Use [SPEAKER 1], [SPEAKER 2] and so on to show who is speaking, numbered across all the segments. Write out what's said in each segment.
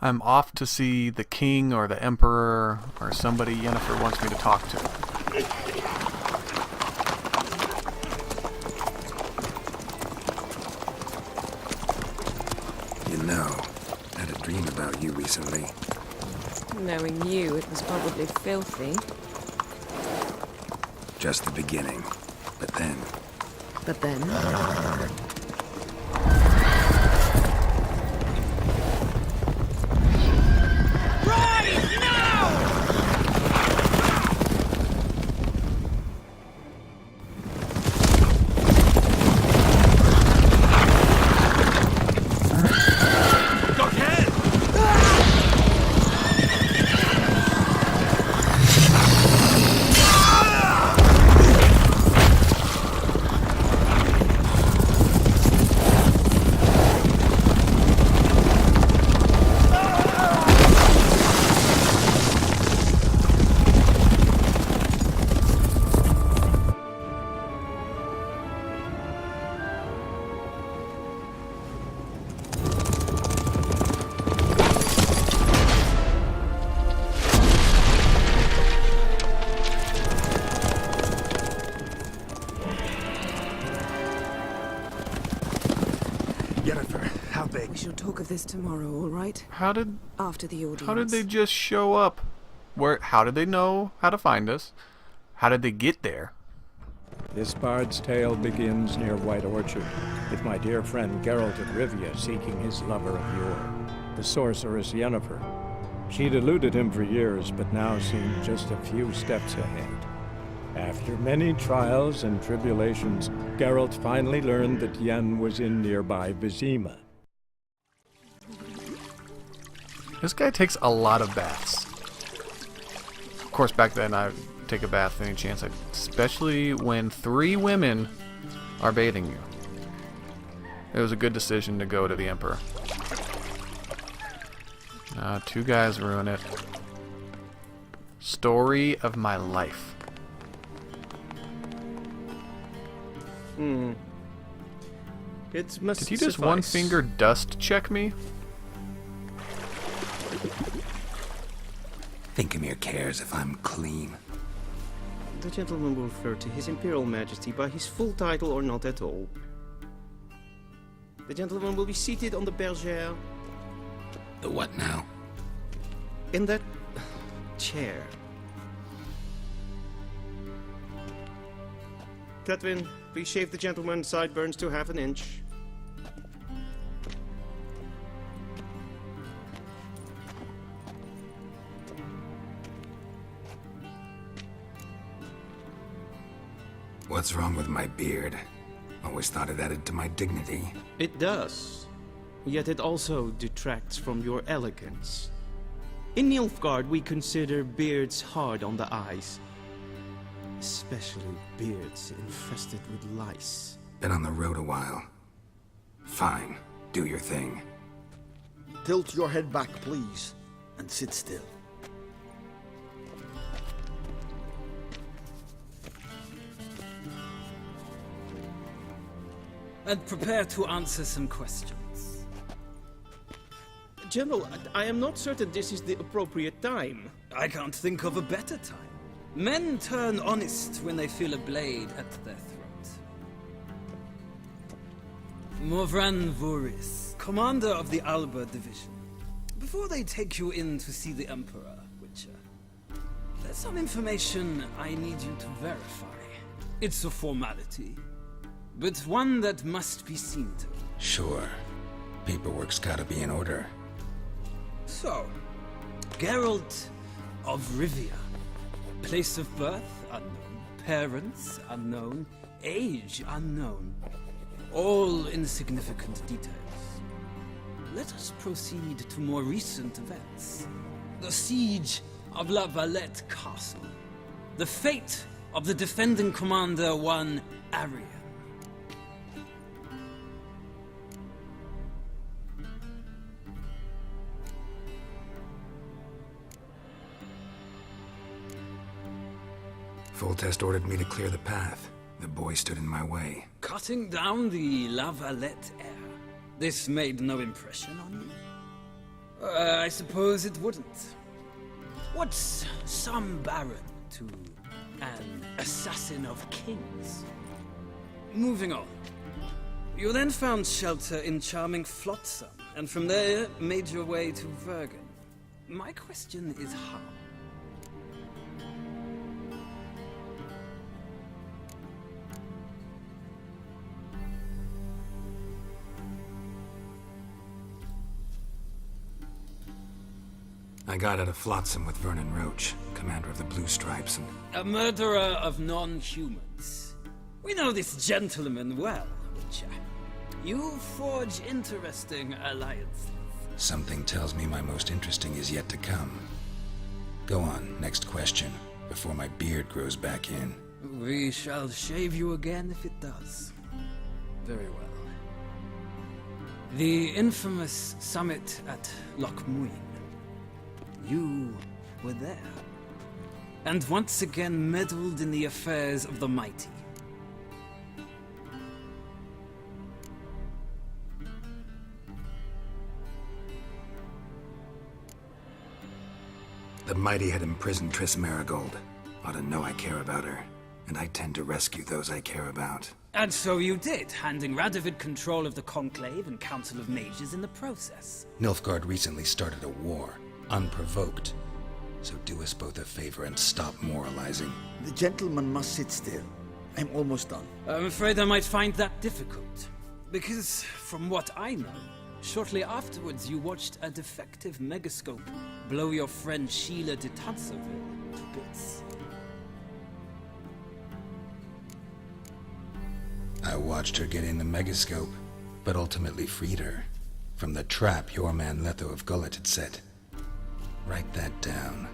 [SPEAKER 1] I'm off to see the king or the emperor or somebody Yennefer wants me to talk to.
[SPEAKER 2] You know, I had a dream about you recently.
[SPEAKER 3] Knowing you, it was probably filthy.
[SPEAKER 2] Just the beginning. But then...
[SPEAKER 3] But then...
[SPEAKER 2] Yennefer, how big?
[SPEAKER 3] We shall talk of this tomorrow, all right?
[SPEAKER 1] After
[SPEAKER 3] the audience.
[SPEAKER 1] How did they just show up? How did they know how to find us? How did they get there?
[SPEAKER 4] This bard's tale begins near White Orchard, with my dear friend Geralt of Rivia seeking his lover of yore, the sorceress Yennefer. She'd eluded him for years, but now seemed just a few steps ahead. After many trials and tribulations, Geralt finally learned that Yen was in nearby Vizima.
[SPEAKER 1] This guy takes a lot of baths. Of course, back then I take a bath any chance, especially when 3 women are bathing you. It was a good decision to go to the Emperor. 2 guys ruin it. Story of my life.
[SPEAKER 5] It must
[SPEAKER 1] Did he just
[SPEAKER 5] suffice.
[SPEAKER 1] one finger dust check me?
[SPEAKER 2] Thinkamere cares if I'm clean.
[SPEAKER 5] The gentleman will refer to His Imperial Majesty by his full title or not at all. The gentleman will be seated on the bergère.
[SPEAKER 2] The what now?
[SPEAKER 5] In that chair. Cletwin, please shave the gentleman's sideburns to ½ an inch.
[SPEAKER 2] What's wrong with my beard? Always thought it added to my dignity.
[SPEAKER 5] It does. Yet it also detracts from your elegance. In Nilfgaard, we consider beards hard on the eyes. Especially beards infested with lice.
[SPEAKER 2] Been on the road a while. Fine, do your thing.
[SPEAKER 6] Tilt your head back, please, and sit still.
[SPEAKER 7] And prepare to answer some questions.
[SPEAKER 5] General, I am not certain this is the appropriate time.
[SPEAKER 7] I can't think of a better time. Men turn honest when they feel a blade at their throat. Morvran Vuris, commander of the Alba Division. Before they take you in to see the Emperor, Witcher, there's some information I need you to verify. It's a formality, but one that must be seen to.
[SPEAKER 2] Sure. Paperwork's gotta be in order.
[SPEAKER 7] So, Geralt of Rivia. Place of birth unknown, parents unknown, age unknown. All insignificant details. Let us proceed to more recent events. The siege of La Valette Castle. The fate of the defending commander, one Arian.
[SPEAKER 2] Foltest ordered me to clear the path. The boy stood in my way.
[SPEAKER 7] Cutting down the La Valette heir. This made no impression on you? I suppose it wouldn't. What's some baron to an assassin of kings? Moving on. You then found shelter in charming Flotsam, and from there made your way to Vergen. My question is how?
[SPEAKER 2] I got out of Flotsam with Vernon Roach, commander of the Blue Stripes, and
[SPEAKER 7] A murderer of non-humans. We know this gentleman well, Witcher. You forge interesting alliances.
[SPEAKER 2] something tells me my most interesting is yet to come. Go on, next question, before my beard grows back in.
[SPEAKER 7] We shall shave you again if it does. Very well. The infamous summit at Loch Muin. You were there. And once again meddled in the affairs of the mighty.
[SPEAKER 2] The mighty had imprisoned Triss Marigold. Ought to know I care about her, and I tend to rescue those I care about.
[SPEAKER 7] And so you did, handing Radovid control of the Conclave and Council of Mages in the process.
[SPEAKER 2] Nilfgaard recently started a war, unprovoked. So do us both a favor and stop moralizing.
[SPEAKER 6] The gentleman must sit still. I'm almost done.
[SPEAKER 7] I'm afraid I might find that difficult. Because, from what I know, shortly afterwards you watched a defective megascope blow your friend Sheila de Tanserville to bits.
[SPEAKER 2] I watched her get in the megascope, but ultimately freed her from the trap your man Letho of Gullet had set. Write that down.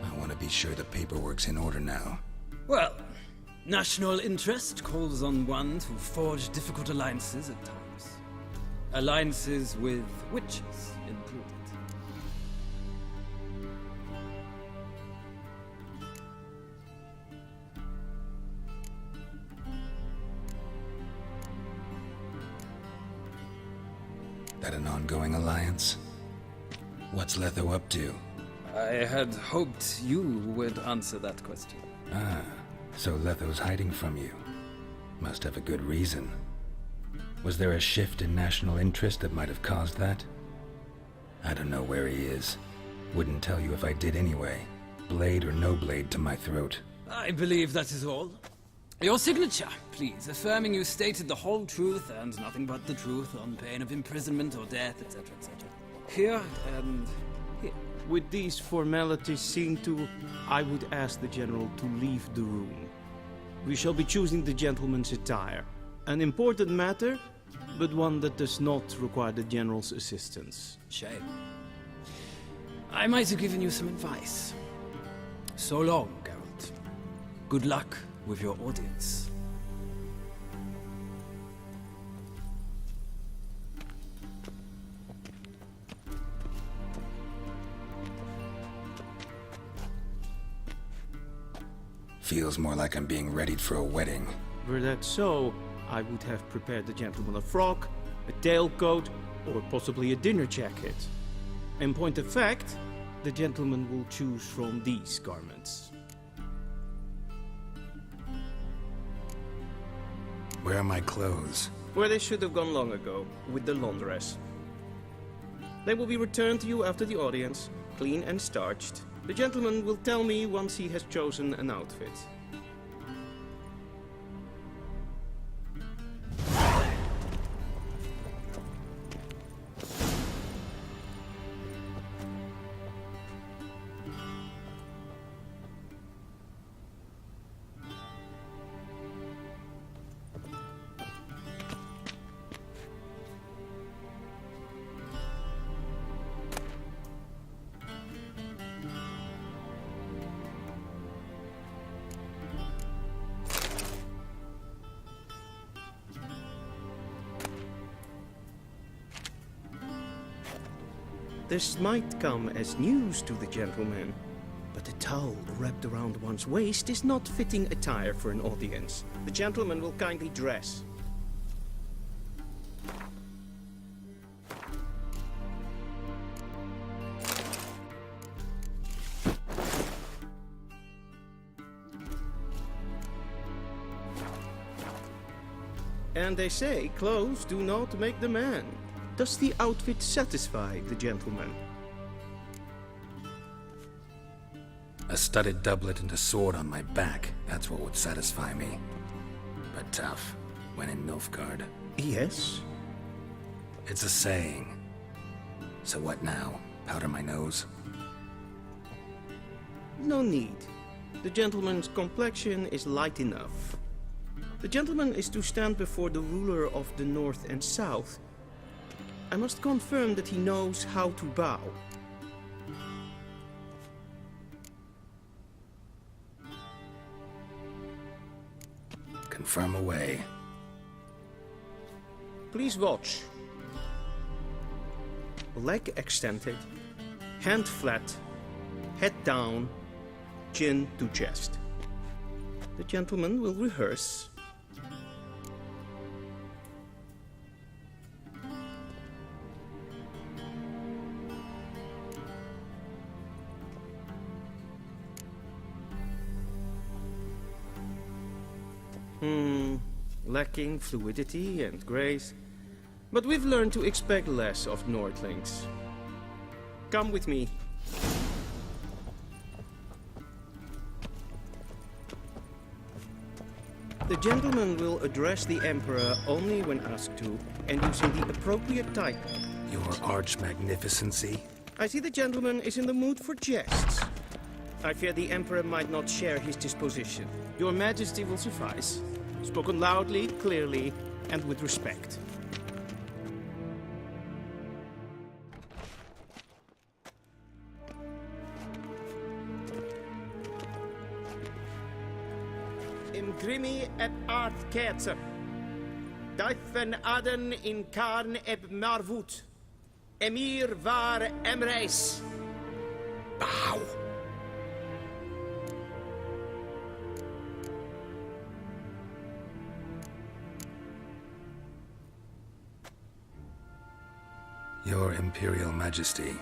[SPEAKER 2] I want to be sure the paperwork's in order now.
[SPEAKER 7] Well, national interest calls on one to forge difficult alliances at times. Alliances with witches included.
[SPEAKER 2] That an ongoing alliance? What's Letho up to?
[SPEAKER 7] I had hoped you would answer that question.
[SPEAKER 2] Ah, so Letho's hiding from you. Must have a good reason. Was there a shift in national interest that might have caused that? I don't know where he is. Wouldn't tell you if I did anyway. Blade or no blade to my throat.
[SPEAKER 7] I believe that is all. Your signature, please, affirming you stated the whole truth and nothing but the truth on pain of imprisonment or death, etc., etc. Here and here.
[SPEAKER 5] With these formalities seen to, I would ask the General to leave the room. We shall be choosing the gentleman's attire. An important matter, but one that does not require the General's assistance.
[SPEAKER 7] Shame. I might have given you some advice. So long, Geralt. Good luck with your audience.
[SPEAKER 2] Feels more like I'm being readied for a wedding.
[SPEAKER 5] Were that so, I would have prepared the gentleman a frock, a tailcoat, or possibly a dinner jacket. In point of fact, the gentleman will choose from these garments.
[SPEAKER 2] Where are my clothes?
[SPEAKER 5] Where they should have gone long ago, with the laundress. They will be returned to you after the audience, clean and starched. The gentleman will tell me once he has chosen an outfit. This might come as news to the gentleman, but a towel wrapped around one's waist is not fitting attire for an audience. The gentleman will kindly dress. And they say clothes do not make the man. Does the outfit satisfy the gentleman?
[SPEAKER 2] A studded doublet and a sword on my back, that's what would satisfy me. But tough, when in Nilfgaard.
[SPEAKER 5] Yes.
[SPEAKER 2] It's a saying. So what now? Powder my nose?
[SPEAKER 5] No need. The gentleman's complexion is light enough. The gentleman is to stand before the ruler of the North and South. I must confirm that he knows how to bow.
[SPEAKER 2] Confirm away.
[SPEAKER 5] Please watch. Leg extended, hand flat, head down, chin to chest. The gentleman will rehearse. Lacking fluidity and grace. But we've learned to expect less of Nordlings. Come with me. The gentleman will address the Emperor only when asked to, and using the appropriate title.
[SPEAKER 2] Your arch-magnificency?
[SPEAKER 5] I see the gentleman is in the mood for jests. I fear the Emperor might not share his disposition. Your Majesty will suffice. Spoken loudly, clearly, and with respect. Imgrimi et art ketzer. Duifen aden in karn eb marvoet. Emir var emreis.
[SPEAKER 2] Bow! Your Imperial Majesty.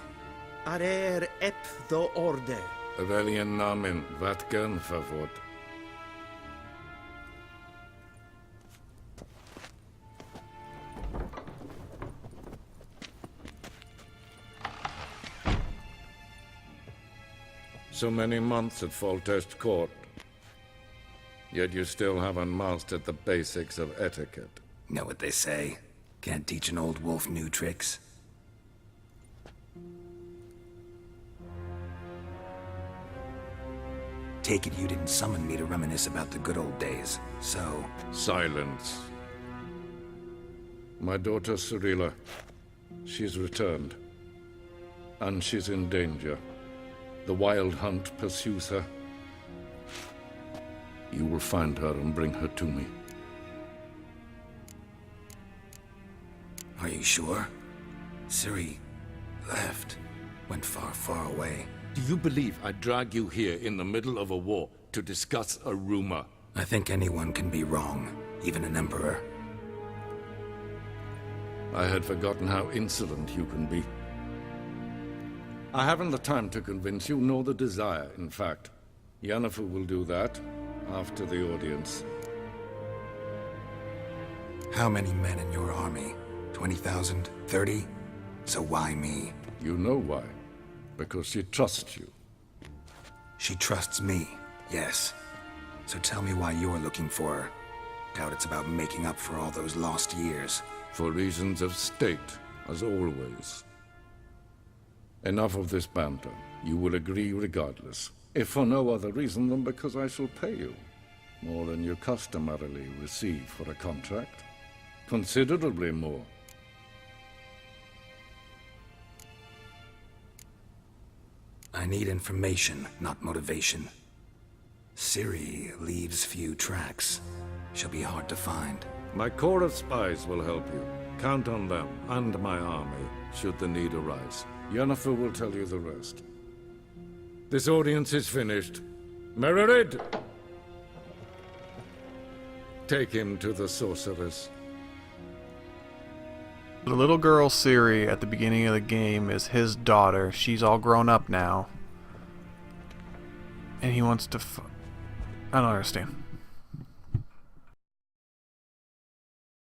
[SPEAKER 5] Arer ep the orde.
[SPEAKER 8] Weljen namen, wat kan favor? So many months at Foltest Court. Yet you still haven't mastered the basics of etiquette.
[SPEAKER 2] Know what they say? Can't teach an old wolf new tricks. Take it you didn't summon me to reminisce about the good old days, so...
[SPEAKER 8] Silence. My daughter Cyrilla, she's returned. And she's in danger. The Wild Hunt pursues her. You will find her and bring her to me.
[SPEAKER 2] Are you sure? Ciri left. Went far, far away.
[SPEAKER 8] Do you believe I'd drag you here in the middle of a war to discuss a rumor?
[SPEAKER 2] I think anyone can be wrong, even an emperor.
[SPEAKER 8] I had forgotten how insolent you can be. I haven't the time to convince you, nor the desire, in fact. Yennefer will do that after the audience.
[SPEAKER 2] How many men in your army? 20,000? 30? So why me?
[SPEAKER 8] You know why. Because she trusts you.
[SPEAKER 2] She trusts me, yes. So tell me why you're looking for her. Doubt it's about making up for all those lost years.
[SPEAKER 8] For reasons of state, as always. Enough of this banter. You will agree regardless. If for no other reason than because I shall pay you. More than you customarily receive for a contract. Considerably more.
[SPEAKER 2] I need information, not motivation. Ciri leaves few tracks. She'll be hard to find.
[SPEAKER 8] My corps of spies will help you. Count on them, and my army, should the need arise. Yennefer will tell you the rest. This audience is finished. Mererid! Take him to the sorceress.
[SPEAKER 1] The little girl Ciri at the beginning of the game is his daughter. She's all grown up now. And he wants to I don't understand.